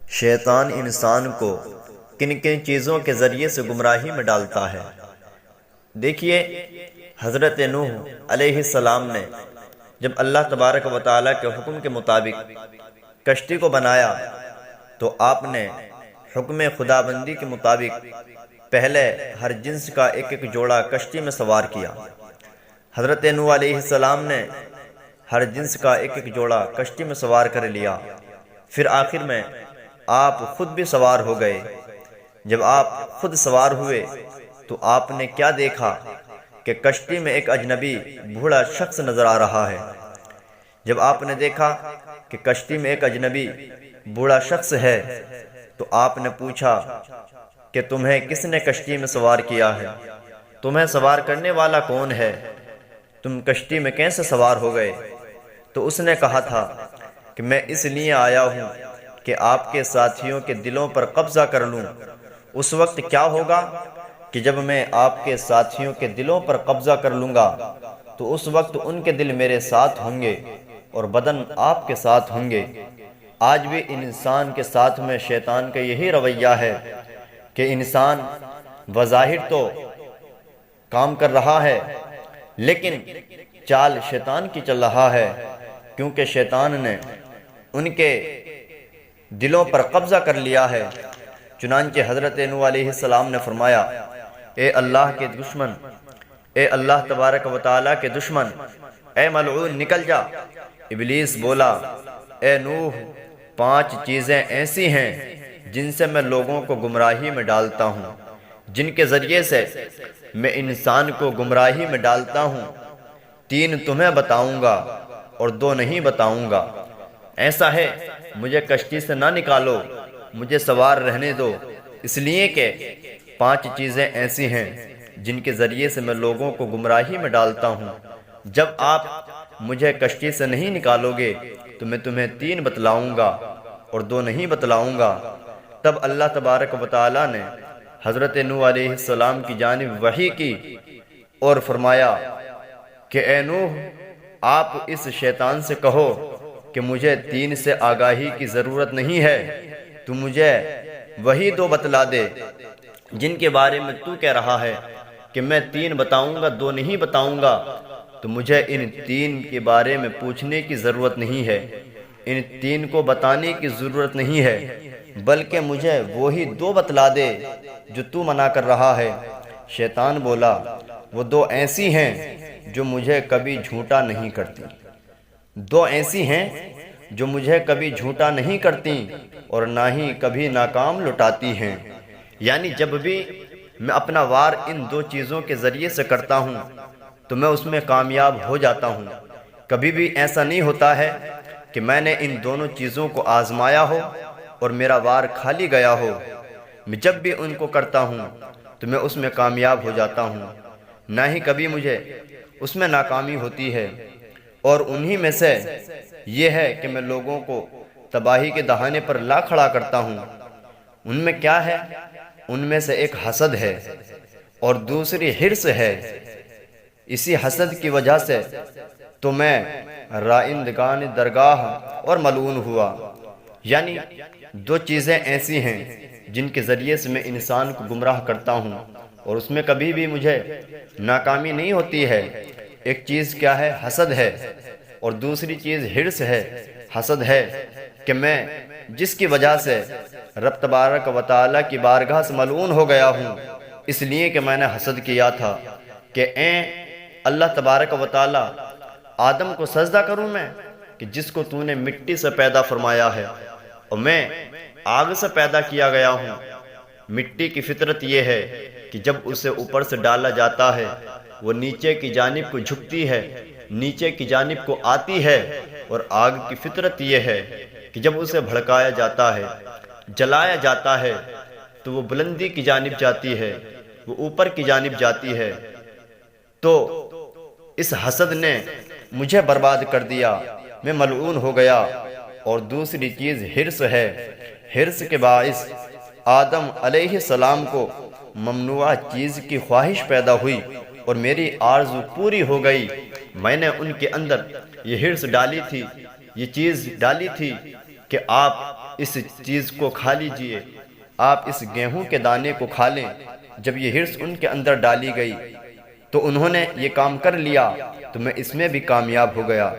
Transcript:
شیطان انسان کو کن کن چیزوں کے ذریعے سے گمراہی میں ڈالتا ہے۔ دیکھیے، حضرت نوح علیہ السلام نے جب اللہ تبارک و تعالیٰ کے حکم کے مطابق کشتی کو بنایا تو آپ نے حکم خدا بندی کے مطابق پہلے ہر جنس کا ایک ایک جوڑا کشتی میں سوار کیا۔ حضرت نوح علیہ السلام نے ہر جنس کا ایک ایک جوڑا کشتی میں سوار کر لیا، پھر آخر میں آپ خود بھی سوار ہو گئے۔ جب آپ خود سوار ہوئے تو آپ نے کیا دیکھا کہ کشتی میں ایک اجنبی بوڑھا شخص نظر آ رہا ہے۔ جب آپ نے دیکھا کہ کشتی میں ایک اجنبی بوڑھا شخص ہے تو آپ نے پوچھا کہ تمہیں کس نے کشتی میں سوار کیا ہے؟ تمہیں سوار کرنے والا کون ہے؟ تم کشتی میں کیسے سوار ہو گئے؟ تو اس نے کہا تھا کہ میں اس لیے آیا ہوں کہ آپ کے ساتھیوں کے دلوں پر قبضہ کر لوں۔ اس وقت کیا ہوگا کہ جب میں آپ کے ساتھیوں کے دلوں پر قبضہ کر لوں گا تو اس وقت ان کے دل میرے ساتھ ہوں گے اور بدن آپ کے ساتھ ہوں گے۔ آج بھی انسان کے ساتھ میں شیطان کا یہی رویہ ہے کہ انسان بظاہر تو کام کر رہا ہے لیکن چال شیطان کی چل رہا ہے، کیونکہ شیطان نے ان کے دلوں پر قبضہ کر لیا ہے۔ چنانچہ حضرت نوح علیہ السلام نے فرمایا، اے اللہ کے دشمن، اے اللہ تبارک و تعالیٰ کے دشمن، اے ملعون نکل جا۔ ابلیس بولا، اے نوح، 5 چیزیں ایسی ہیں جن سے میں لوگوں کو گمراہی میں ڈالتا ہوں، جن کے ذریعے سے میں انسان کو گمراہی میں ڈالتا ہوں، 3 تمہیں بتاؤں گا اور 2 نہیں بتاؤں گا۔ ایسا ہے مجھے کشتی سے نہ نکالو، مجھے سوار رہنے دو، اس لیے کہ 5 چیزیں ایسی ہیں جن کے ذریعے سے میں لوگوں کو گمراہی میں ڈالتا ہوں۔ جب آپ مجھے کشتی سے نہیں نکالو گے تو میں تمہیں 3 بتلاؤں گا اور 2 نہیں بتلاؤں گا۔ تب اللہ تبارک و تعالیٰ نے حضرت نوح علیہ السلام کی جانب وحی کی اور فرمایا کہ اے نوح، آپ اس شیطان سے کہو کہ مجھے 3 سے آگاہی کی ضرورت نہیں ہے، تو مجھے وہی 2 بتلا دے جن کے بارے میں تو کہہ رہا ہے کہ میں 3 بتاؤں گا 2 نہیں بتاؤں گا، تو مجھے ان 3 کے بارے میں پوچھنے کی ضرورت نہیں ہے، ان 3 کو بتانے کی ضرورت نہیں ہے، بلکہ مجھے وہی 2 بتلا دے جو تو منع کر رہا ہے۔ شیطان بولا، وہ 2 ایسی ہیں جو مجھے کبھی جھوٹا نہیں کرتی، 2 ایسی ہیں جو مجھے کبھی جھوٹا نہیں کرتی اور نہ ہی کبھی ناکام لٹاتی ہیں۔ یعنی جب بھی میں اپنا وار ان 2 چیزوں کے ذریعے سے کرتا ہوں تو میں اس میں کامیاب ہو جاتا ہوں۔ کبھی بھی ایسا نہیں ہوتا ہے کہ میں نے ان دونوں چیزوں کو آزمایا ہو اور میرا وار خالی گیا ہو۔ میں جب بھی ان کو کرتا ہوں تو میں اس میں کامیاب ہو جاتا ہوں، نہ ہی کبھی مجھے اس میں ناکامی ہوتی ہے۔ اور انہی میں سے یہ ہے کہ میں لوگوں کو تباہی کے دہانے پر لا کھڑا کرتا ہوں۔ ان میں کیا ہے؟ ان میں سے ایک حسد ہے اور دوسری حرص ہے۔ اسی حسد کی وجہ سے تو میں رائندگان درگاہ اور ملعون ہوا۔ یعنی 2 چیزیں ایسی ہیں جن کے ذریعے سے میں انسان کو گمراہ کرتا ہوں اور اس میں کبھی بھی مجھے ناکامی نہیں ہوتی ہے۔ ایک چیز کیا ہے؟ حسد ہے، اور دوسری چیز حرص ہے۔ حسد ہے کہ میں جس کی وجہ سے رب تبارک و تعالیٰ کی بارگاہ سے ملعون ہو گیا ہوں، اس لیے کہ میں نے حسد کیا تھا کہ اے اللہ تبارک و تعالیٰ، آدم کو سجدہ کروں میں کہ جس کو تو نے مٹی سے پیدا فرمایا ہے اور میں آگ سے پیدا کیا گیا ہوں۔ مٹی کی فطرت یہ ہے کہ جب اسے اوپر سے ڈالا جاتا ہے وہ نیچے کی جانب کو جھکتی ہے، نیچے کی جانب کو آتی ہے، اور آگ کی فطرت یہ ہے کہ جب اسے بھڑکایا جاتا ہے، جلایا جاتا ہے تو وہ بلندی کی جانب جاتی ہے، وہ اوپر کی جانب جاتی ہے۔ تو اس حسد نے مجھے برباد کر دیا، میں ملعون ہو گیا۔ اور دوسری چیز حرص ہے۔ حرص کے باعث آدم علیہ السلام کو ممنوعہ چیز کی خواہش پیدا ہوئی اور میری آرزو پوری ہو گئی۔ میں نے ان کے اندر یہ حرص ڈالی تھی، یہ چیز ڈالی تھی کہ آپ اس چیز کو کھا لیجئے، آپ اس گیہوں کے دانے کو کھا لیں۔ جب یہ ہرس ان کے اندر ڈالی گئی تو انہوں نے یہ کام کر لیا تو میں اس میں بھی کامیاب ہو گیا۔